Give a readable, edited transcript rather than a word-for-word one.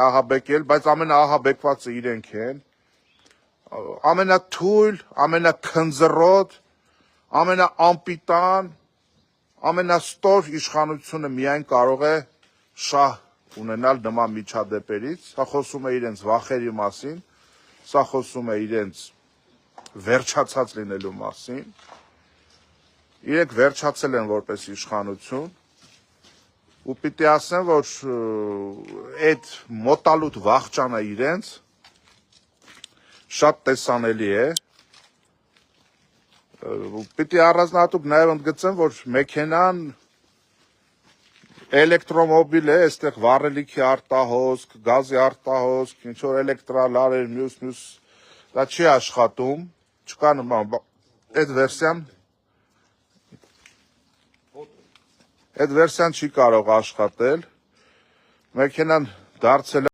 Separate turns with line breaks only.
ահաբեկել, բայց ամենաահաբեկվածը իրենք են, ամենաթույլ, ամենաքնձռոտ, ամենաանպիտան, ամենաստոր իշխանությունը միայն կարող է շահ ունենալ նման միջադեպերից, սա խոսում է իրենց վախերի մասին, սա խոսում է իրենց վերջացած լինելու մասին, իրենք վերջացել են որպես իշխանություն, ու պիտի ասեմ, որ այդ մոտալուտ վախճանը իրենց շատ տեսանելի է, պիտի առանձնահատուկ նաև ընդգծեմ, որ մեքենան էլեկտրոմոբիլ է, այստեղ վառելիքի արտահոսք, գազի արտահոսք, ինչ-որ էլեկտրալարեր, մյուս, դա չի աշխատում, չկա նման, այդ վերսիան չի կարող աշխատել, մեքենան դարձել